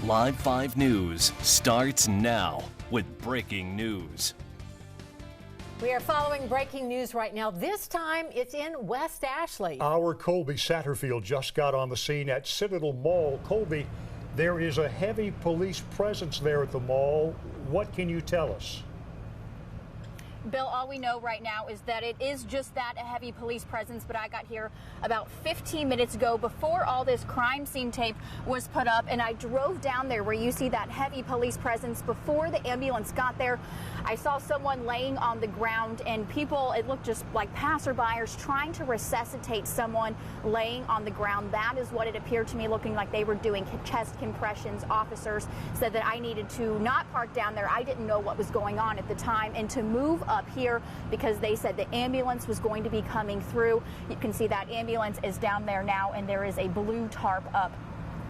Live 5 News starts now with breaking news. We are following breaking news right now. This time it's in West Ashley. Our Colby Satterfield just got on the scene at Citadel Mall. Colby, there is a heavy police presence there at the mall. What can you tell us? Bill, all we know right now is that it is just that, a heavy police presence, but I got here about 15 minutes ago before all this crime scene tape was put up, and I drove down there where you see that heavy police presence. Before the ambulance got there, I saw someone laying on the ground, and people, it looked just like passerbyers trying to resuscitate someone laying on the ground. That is what it appeared to me, looking like they were doing chest compressions. Officers said that I needed to not park down there. I didn't know what was going on at the time, and to move up here because they said the ambulance was going to be coming through. You can see that ambulance is down there now, and there is a blue tarp up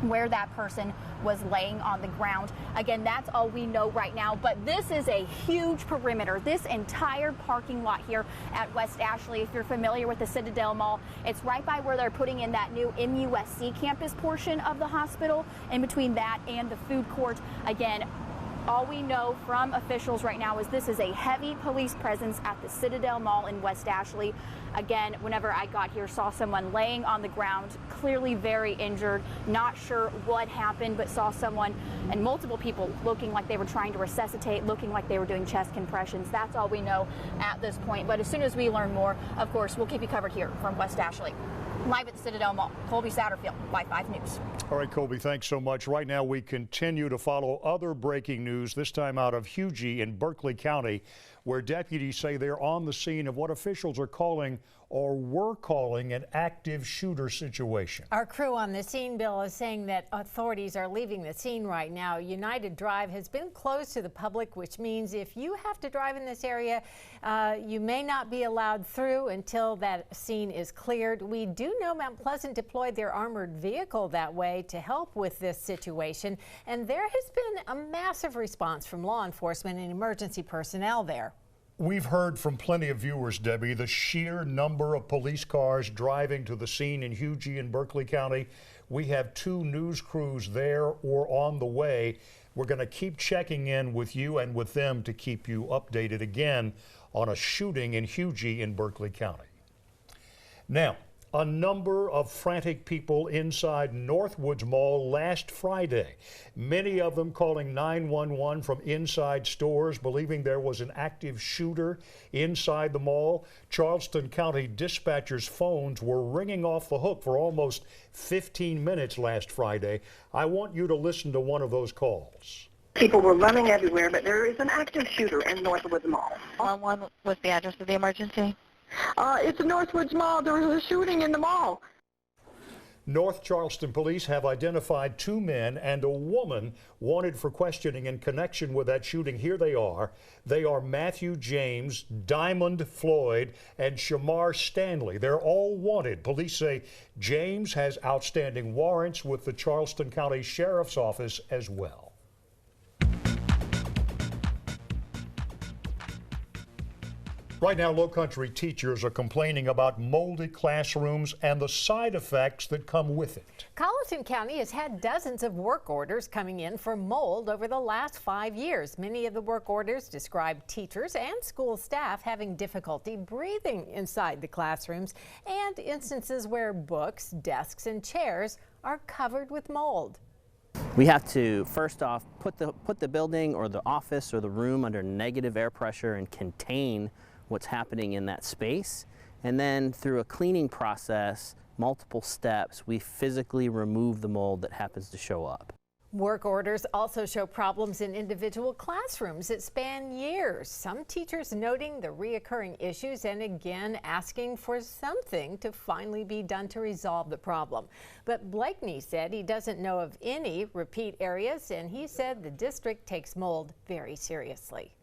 where that person was laying on the ground. Again, that's all we know right now, but this is a huge perimeter. This entire parking lot here at West Ashley, if you're familiar with the Citadel Mall, it's right by where they're putting in that new MUSC campus portion of the hospital, in between that and the food court. Again, all we know from officials right now is this is a heavy police presence at the Citadel Mall in West Ashley. Again, whenever I got here, saw someone laying on the ground, clearly very injured, not sure what happened, but saw someone and multiple people looking like they were trying to resuscitate, looking like they were doing chest compressions. That's all we know at this point. But as soon as we learn more, of course, we'll keep you covered here from West Ashley. Live at the Citadel Mall, Colby Satterfield, Live 5 News. All right, Colby, thanks so much. Right now, we continue to follow other breaking news, this time out of Hugie in Berkeley County, where deputies say they're on the scene of what officials are calling or were calling an active shooter situation. Our crew on the scene, Bill, is saying that authorities are leaving the scene right now. United Drive has been closed to the public, which means if you have to drive in this area, you may not be allowed through until that scene is cleared. We do know Mount Pleasant deployed their armored vehicle that way to help with this situation, and there has been a massive response from law enforcement and emergency personnel there. We've heard from plenty of viewers, Debbie, the sheer number of police cars driving to the scene in Hugie and Berkeley County. We have 2 news crews there or on the way. We're going to keep checking in with you and with them to keep you updated again on a shooting in Hugie in Berkeley County. Now, a number of frantic people inside Northwoods Mall last Friday. Many of them calling 911 from inside stores, believing there was an active shooter inside the mall. Charleston County dispatchers' phones were ringing off the hook for almost 15 minutes last Friday. I want you to listen to one of those calls. People were running everywhere, but there is an active shooter in Northwoods Mall. One was the address of the emergency? It's the Northwoods Mall. There was a shooting in the mall. North Charleston police have identified 2 men and a woman wanted for questioning in connection with that shooting. Here they are. They are Matthew James, Diamond Floyd, and Shamar Stanley. They're all wanted. Police say James has outstanding warrants with the Charleston County Sheriff's Office as well. Right now, Lowcountry teachers are complaining about moldy classrooms and the side effects that come with it. Colleton County has had dozens of work orders coming in for mold over the last 5 years. Many of the work orders describe teachers and school staff having difficulty breathing inside the classrooms and instances where books, desks, and chairs are covered with mold. We have to, first off, put the building or the office or the room under negative air pressure and contain what's happening in that space. And then through a cleaning process, multiple steps, we physically remove the mold that happens to show up. Work orders also show problems in individual classrooms that span years. Some teachers noting the reoccurring issues and again asking for something to finally be done to resolve the problem. But Blakeney said he doesn't know of any repeat areas, and he said the district takes mold very seriously.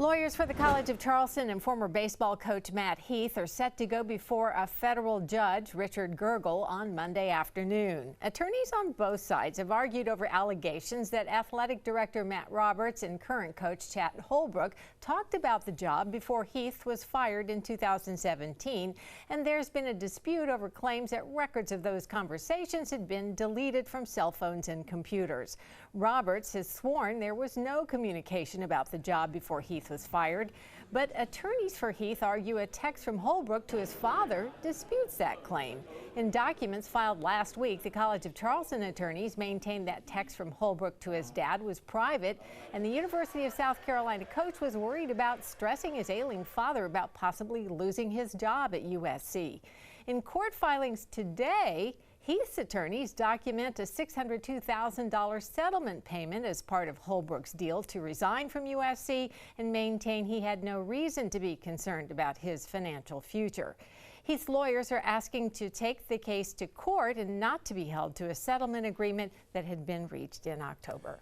Lawyers for the College of Charleston and former baseball coach Matt Heath are set to go before a federal judge, Richard Gergel, on Monday afternoon. Attorneys on both sides have argued over allegations that athletic director Matt Roberts and current coach Chet Holbrook talked about the job before Heath was fired in 2017, and there's been a dispute over claims that records of those conversations had been deleted from cell phones and computers. Roberts has sworn there was no communication about the job before Heath was fired, but attorneys for Heath argue a text from Holbrook to his father disputes that claim. In documents filed last week, the College of Charleston attorneys maintained that text from Holbrook to his dad was private, and the University of South Carolina coach was worried about stressing his ailing father about possibly losing his job at USC. In court filings today, Heath's attorneys document a $602,000 settlement payment as part of Holbrook's deal to resign from USC and maintain he had no reason to be concerned about his financial future. Heath's lawyers are asking to take the case to court and not to be held to a settlement agreement that had been reached in October.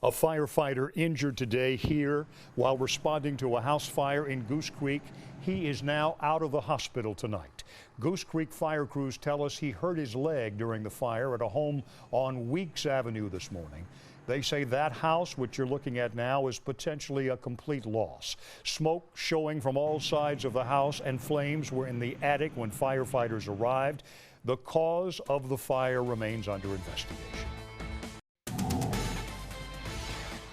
A firefighter injured today here while responding to a house fire in Goose Creek. He is now out of the hospital tonight. Goose Creek fire crews tell us he hurt his leg during the fire at a home on Weeks Avenue this morning. They say that house, which you're looking at now, is potentially a complete loss. Smoke showing from all sides of the house and flames were in the attic when firefighters arrived. The cause of the fire remains under investigation.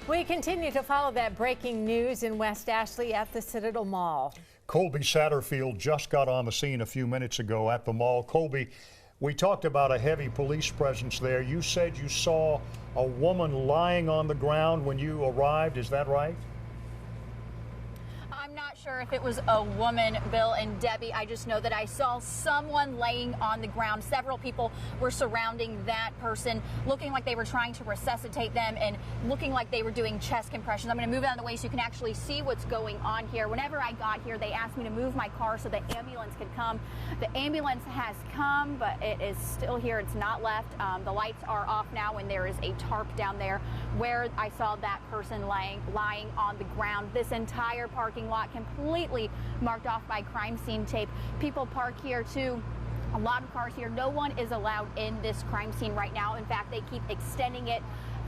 We continue to follow that breaking news in West Ashley at the Citadel Mall. Colby Satterfield just got on the scene a few minutes ago at the mall. Colby, we talked about a heavy police presence there. You said you saw a woman lying on the ground when you arrived. Is that right? I'm not sure if it was a woman, Bill and Debbie. I just know that I saw someone laying on the ground. Several people were surrounding that person, looking like they were trying to resuscitate them and looking like they were doing chest compressions. I'm going to move out of the way so you can actually see what's going on here. Whenever I got here, they asked me to move my car so the ambulance could come. The ambulance has come, but it is still here. It's not left. The lights are off now, and there is a tarp down there where I saw that person lying on the ground. This entire parking lot completely marked off by crime scene tape. People park here too. A lot of cars here. No one is allowed in this crime scene right now. In fact, they keep extending it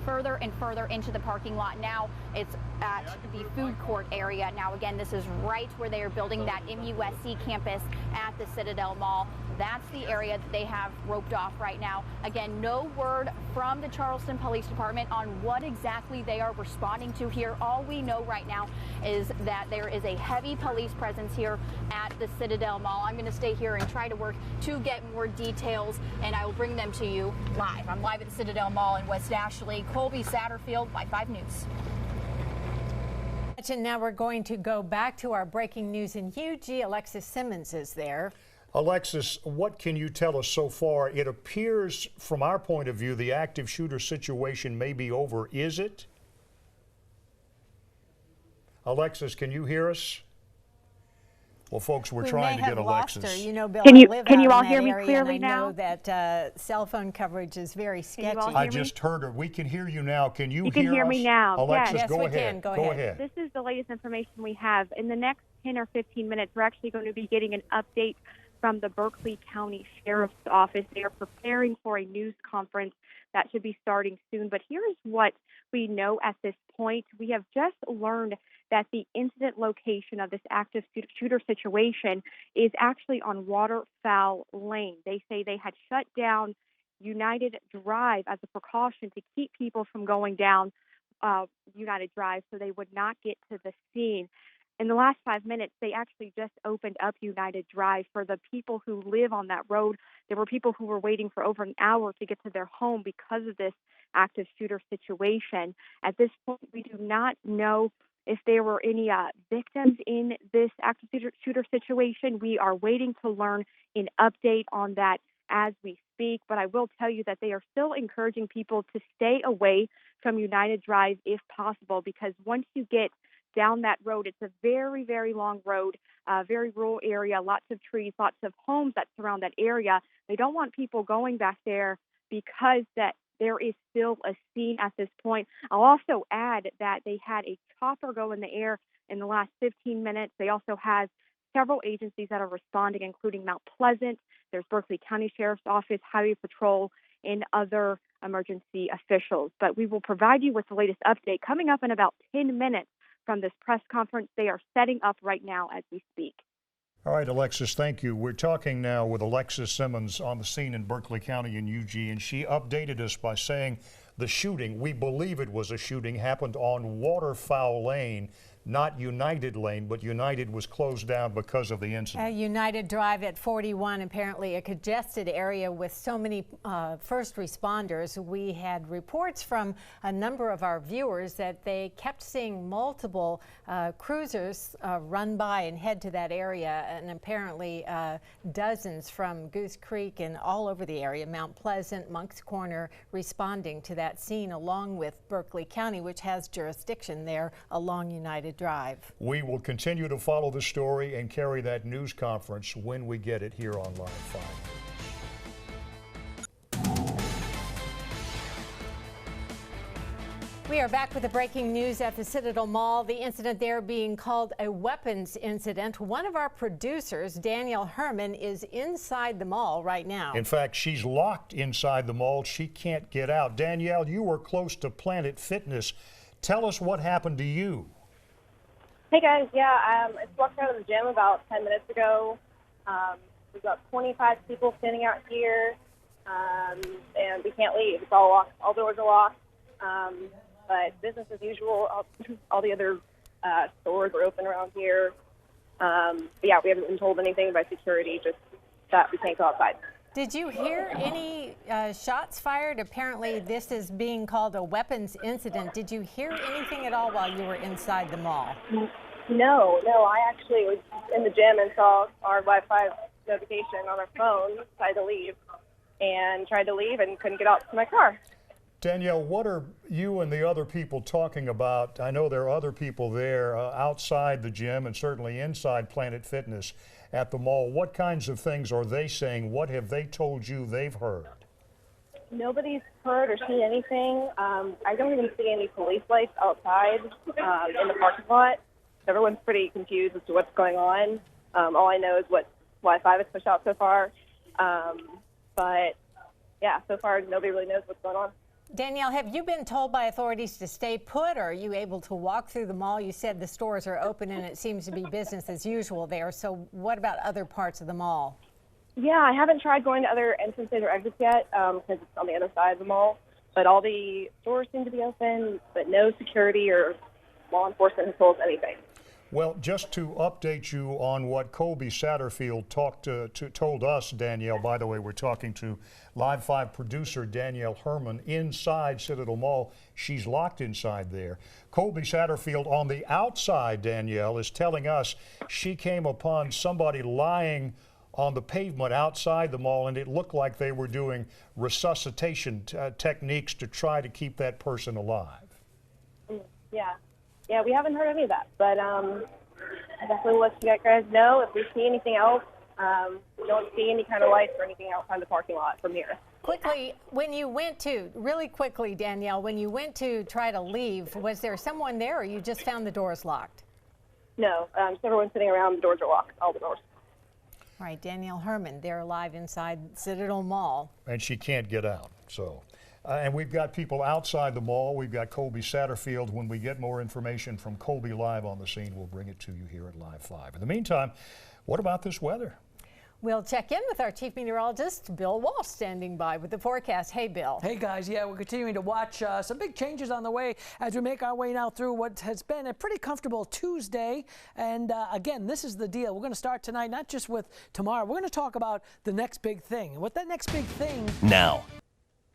further and further into the parking lot. Now it's at the food court area. Now again, this is right where they are building that MUSC campus at the Citadel Mall. That's the area that they have roped off right now. Again, no word from the Charleston Police Department on what exactly they are responding to here. All we know right now is that there is a heavy police presence here at the Citadel Mall. I'm going to stay here and try to work to get more details, and I will bring them to you live. I'm live at the Citadel Mall in West Ashley. Colby Satterfield, Live 5 News. And now we're going to go back to our breaking news in UG. Alexis Simmons is there. Alexis, what can you tell us so far? It appears, from our point of view, the active shooter situation may be over. Is it? Alexis, can you hear us? Well, folks, we're trying to get Alexis. Her. You know, Bill, Can I you all live hear out in me that area, clearly and I now? know that cell phone coverage is very sketchy. I just heard her. We can hear you now. Can you hear us? You can hear me now. Alexis, yes, go we ahead. can. Go ahead. This is the latest information we have. In the next 10 or 15 minutes, we're actually going to be getting an update from the Berkeley County Sheriff's Office. They are preparing for a news conference that should be starting soon. But here is what we know at this point. We have just learned that the incident location of this active shooter situation is actually on Waterfowl Lane. They say they had shut down United Drive as a precaution to keep people from going down United Drive so they would not get to the scene. In the last 5 minutes, they actually just opened up United Drive for the people who live on that road. There were people who were waiting for over an hour to get to their home because of this active shooter situation. At this point, we do not know if there were any victims in this active shooter situation. We are waiting to learn an update on that as we speak. But I will tell you that they are still encouraging people to stay away from United Drive if possible, because once you get down that road, it's a very, very long road, very rural area, lots of trees, lots of homes that surround that area. They don't want people going back there because that there is still a scene at this point. I'll also add that they had a chopper go in the air in the last 15 minutes. They also have several agencies that are responding, including Mount Pleasant. There's Berkeley County Sheriff's Office, Highway Patrol, and other emergency officials. But we will provide you with the latest update coming up in about 10 minutes from this press conference they are setting up right now as we speak. All right, Alexis, thank you. We're talking now with Alexis Simmons on the scene in Berkeley County in UG, and she updated us by saying the shooting, we believe it was a shooting, happened on Waterfowl Lane, not United Lane, but United was closed down because of the incident. United Drive at 41, apparently a congested area with so many first responders. We had reports from a number of our viewers that they kept seeing multiple cruisers run by and head to that area, and apparently dozens from Goose Creek and all over the area, Mount Pleasant, Moncks Corner, responding to that scene along with Berkeley County, which has jurisdiction there along United Drive. We will continue to follow the story and carry that news conference when we get it here on Live 5. We are back with the breaking news at the Citadel Mall. The incident there being called a weapons incident. One of our producers, Danielle Herman, is inside the mall right now. In fact, she's locked inside the mall. She can't get out. Danielle, you were close to Planet Fitness. Tell us what happened to you. Hey guys, I just walked out of the gym about 10 minutes ago. We've got 25 people standing out here, and we can't leave. It's all locked. All doors are locked. But business as usual. All the other stores are open around here. But yeah, we haven't been told anything by security, just that we can't go outside. Did you hear any shots fired? Apparently this is being called a weapons incident. Did you hear anything at all while you were inside the mall? No. I actually was in the gym and saw our Wi-Fi notification on our phone, tried to leave and couldn't get out to my car. Danielle, what are you and the other people talking about? I know there are other people there outside the gym and certainly inside Planet Fitness at the mall. What kinds of things are they saying? What have they told you they've heard? Nobody's heard or seen anything. I don't even see any police lights outside in the parking lot. Everyone's pretty confused as to what's going on. All I know is what Wi-Fi has pushed out so far. But yeah, so far nobody really knows what's going on. Danielle, have you been told by authorities to stay put, or are you able to walk through the mall? You said the stores are open and it seems to be business as usual there. So what about other parts of the mall? Yeah, I haven't tried going to other entrances or exits yet because it's on the other side of the mall. But all the stores seem to be open, but no security or law enforcement has told us anything. Well, just to update you on what Colby Satterfield told us, Danielle, by the way, we're talking to Live 5 producer Danielle Herman inside Citadel Mall. She's locked inside there. Colby Satterfield on the outside, Danielle, is telling us she came upon somebody lying on the pavement outside the mall, and it looked like they were doing resuscitation techniques to try to keep that person alive. Yeah, we haven't heard any of that, but I definitely will let you guys know if we see anything else. We don't see any kind of lights or anything outside the parking lot from here. Quickly, really quickly, Danielle, when you went to try to leave, was there someone there or you just found the doors locked? No, everyone's sitting around, the doors are locked, all the doors. All right, Danielle Herman, they're live inside Citadel Mall. And she can't get out, so. And we've got people outside the mall. We've got Colby Satterfield. When we get more information from Colby live on the scene, we'll bring it to you here at Live 5. In the meantime, what about this weather? We'll check in with our chief meteorologist, Bill Walsh, standing by with the forecast. Hey, Bill. Hey, guys. Yeah, we're continuing to watch some big changes on the way as we make our way now through what has been a pretty comfortable Tuesday. And again, this is the deal. We're going to start tonight, not just with tomorrow. We're going to talk about the next big thing. What that next big thing Now.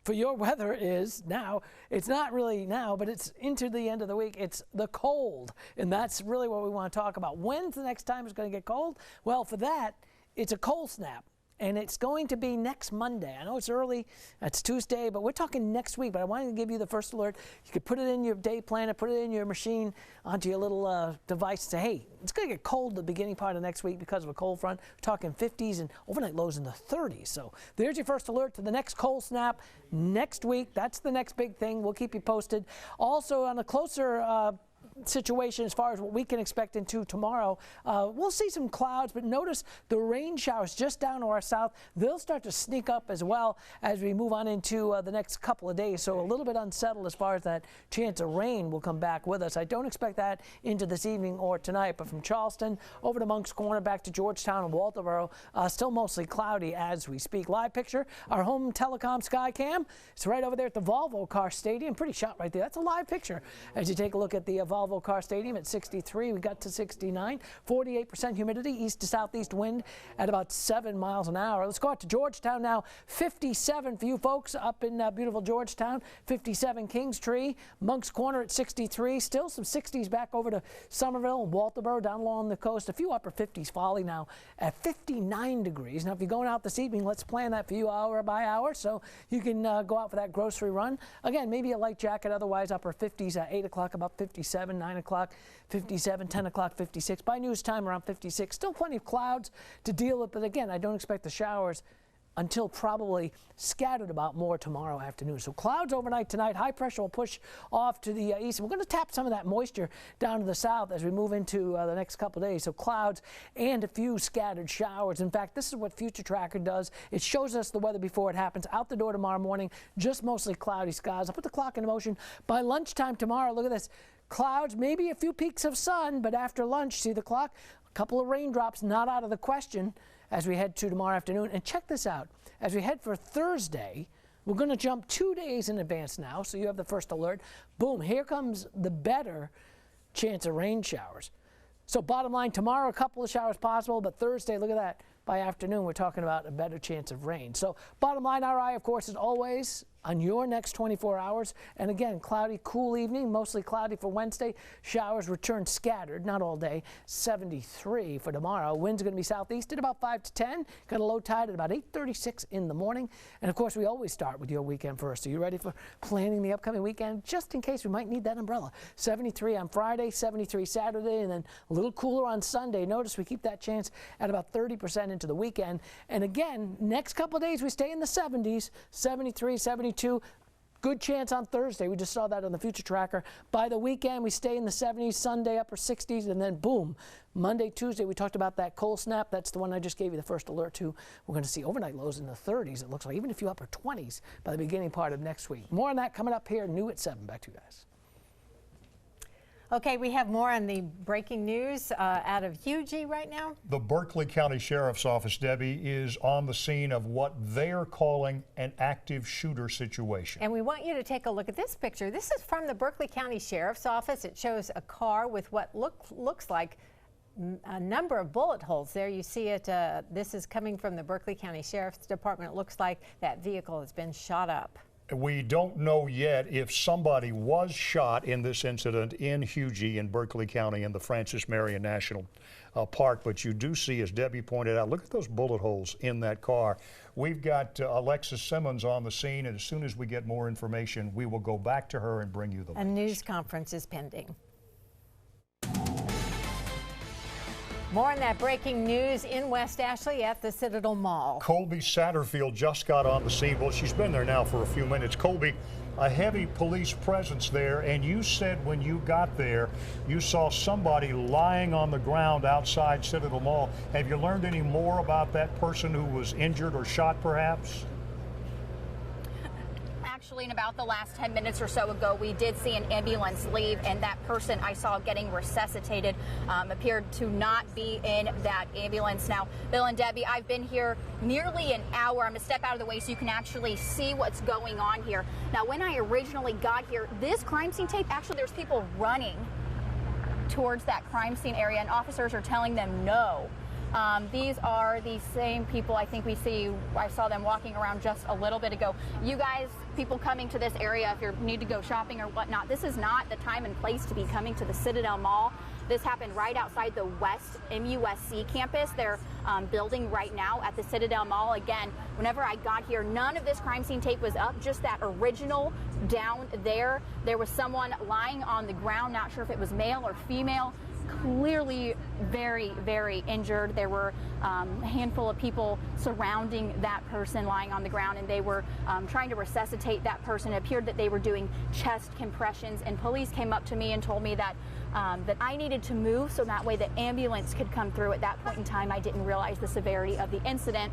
for your weather is now. It's not really now, but it's into the end of the week. It's the cold, and that's really what we want to talk about. When's the next time it's going to get cold? Well, for that, it's a cold snap, and it's going to be next Monday. I know it's early, it's Tuesday, but we're talking next week. But I wanted to give you the first alert. You could put it in your day planner, put it in your machine, onto your little device, and say, hey, it's going to get cold the beginning part of next week because of a cold front. We're talking 50s and overnight lows in the 30s. So there's your first alert to the next cold snap next week. That's the next big thing. We'll keep you posted. Also, on a closer situation as far as what we can expect into tomorrow. We'll see some clouds, but notice the rain showers just down to our south. They'll start to sneak up as well as we move on into the next couple of days. So a little bit unsettled as far as that chance of rain will come back with us. I don't expect that into this evening or tonight, but from Charleston over to Moncks Corner back to Georgetown and Walterboro, still mostly cloudy as we speak. Live picture, our home telecom sky cam. It's right over there at the Volvo Car Stadium. Pretty shot right there. That's a live picture as you take a look at the Volvo Car Stadium at 63. We got to 69, 48% humidity, east to southeast wind at about 7 miles an hour. Let's go out to Georgetown now. 57 for you folks up in beautiful Georgetown. 57 Kingstree. Moncks Corner at 63. Still some 60s back over to Somerville and Walterboro down along the coast. A few upper 50s. Folly now at 59 degrees. Now if you're going out this evening, let's plan that for you hour by hour so you can go out for that grocery run. Again, maybe a light jacket, otherwise upper 50s at 8 o'clock, about 57, 9 o'clock, 57, 10 o'clock, 56. By news time around 56. Still plenty of clouds to deal with, but again, I don't expect the showers until probably scattered about more tomorrow afternoon. So clouds overnight tonight. High pressure will push off to the east. We're going to tap some of that moisture down to the south as we move into the next couple of days. So clouds and a few scattered showers. In fact, this is what Future Tracker does. It shows us the weather before it happens. Out the door tomorrow morning, just mostly cloudy skies. I'll put the clock in motion. By lunchtime tomorrow, look at this. Clouds, maybe a few peaks of sun, but after lunch, see the clock? A couple of raindrops not out of the question as we head to tomorrow afternoon. And check this out. As we head for Thursday, we're going to jump 2 days in advance now, so you have the first alert. Boom, here comes the better chance of rain showers. So bottom line, tomorrow a couple of showers possible, but Thursday, look at that. By afternoon, we're talking about a better chance of rain. So bottom line, our eye, of course, is always on your next 24 hours. And again, cloudy, cool evening, mostly cloudy for Wednesday. Showers return scattered, not all day. 73 for tomorrow. Winds are going to be southeast at about 5 to 10. Got a low tide at about 8:36 in the morning. And of course, we always start with your weekend first. Are you ready for planning the upcoming weekend? Just in case we might need that umbrella. 73 on Friday, 73 Saturday, and then a little cooler on Sunday. Notice we keep that chance at about 30% into the weekend. And again, next couple of days we stay in the 70s, 73, 72. Good chance on Thursday. We just saw that on the Future Tracker. By the weekend, we stay in the 70s, Sunday upper 60s, and then boom, Monday, Tuesday, we talked about that cold snap. That's the one I just gave you the first alert to. We're going to see overnight lows in the 30s, it looks like, even a few upper 20s by the beginning part of next week. More on that coming up here, new at 7. Back to you guys. Okay, we have more on the breaking news out of Hugie right now. The Berkeley County Sheriff's Office, Debbie, is on the scene of what they're calling an active shooter situation. And we want you to take a look at this picture. This is from the Berkeley County Sheriff's Office. It shows a car with what looks like a number of bullet holes there. You see it. This is coming from the Berkeley County Sheriff's Department. It looks like that vehicle has been shot up. We don't know yet if somebody was shot in this incident in Hugie in Berkeley County in the Francis Marion National Park, but you do see, as Debbie pointed out, look at those bullet holes in that car. We've got Alexis Simmons on the scene, and as soon as we get more information, we will go back to her and bring you the latest. A news conference is pending. More on that breaking news in West Ashley at the Citadel Mall. Colby Satterfield just got on the scene. Well, she's been there now for a few minutes. Colby, a heavy police presence there, and you said when you got there, you saw somebody lying on the ground outside Citadel Mall. Have you learned any more about that person who was injured or shot, perhaps? Actually, in about the last 10 minutes or so ago, we did see an ambulance leave, and that person I saw getting resuscitated appeared to not be in that ambulance. Now, Bill and Debbie, I've been here nearly an hour. I'm going to step out of the way so you can actually see what's going on here. Now, when I originally got here, this crime scene tape, actually there's people running towards that crime scene area, and officers are telling them no. These are the same people I think I saw them walking around just a little bit ago. You guys, people coming to this area, if you need to go shopping or whatnot, this is not the time and place to be coming to the Citadel Mall. This happened right outside the West MUSC campus. They're building right now at the Citadel Mall. Again, whenever I got here, none of this crime scene tape was up, just that original down there. There was someone lying on the ground, not sure if it was male or female. clearly very, very injured. There were a handful of people surrounding that person lying on the ground, and they were trying to resuscitate that person. It appeared that they were doing chest compressions, and police came up to me and told me that that I needed to move so that way the ambulance could come through. At that point in time, I didn't realize the severity of the incident.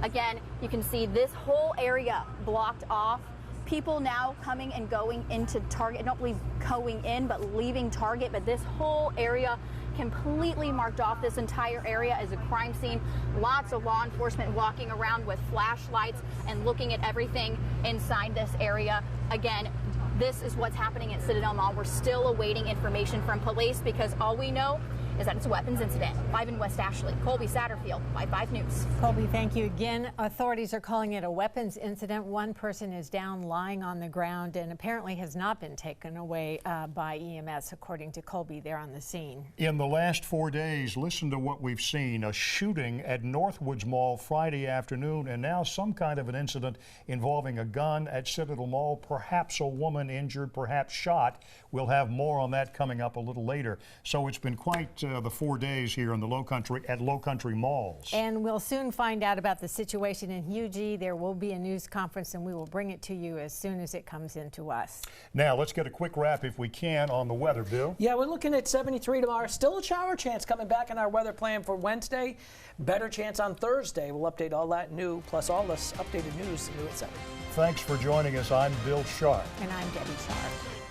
Again, you can see this whole area blocked off. People now coming and going into Target. I don't believe going in, but leaving Target. But this whole area completely marked off. This entire area as a crime scene. Lots of law enforcement walking around with flashlights and looking at everything inside this area. Again, this is what's happening at Citadel Mall. We're still awaiting information from police because all we know is that it's a weapons incident. Live in West Ashley, Colby Satterfield, Live 5 News. Colby, thank you again. Authorities are calling it a weapons incident. One person is down lying on the ground and apparently has not been taken away by EMS, according to Colby there on the scene. In the last 4 days, listen to what we've seen. A shooting at Northwoods Mall Friday afternoon, and now some kind of an incident involving a gun at Citadel Mall, perhaps a woman injured, perhaps shot. We'll have more on that coming up a little later. So it's been quite the 4 days here in the Lowcountry at Lowcountry malls. And we'll soon find out about the situation in Hugie. There will be a news conference, and we will bring it to you as soon as it comes into us. Now, let's get a quick wrap, if we can, on the weather, Bill. Yeah, we're looking at 73 tomorrow. Still a shower chance coming back in our weather plan for Wednesday. Better chance on Thursday. We'll update all that new, plus all this updated news new at 7. Thanks for joining us. I'm Bill Sharp. And I'm Debbie Sharp.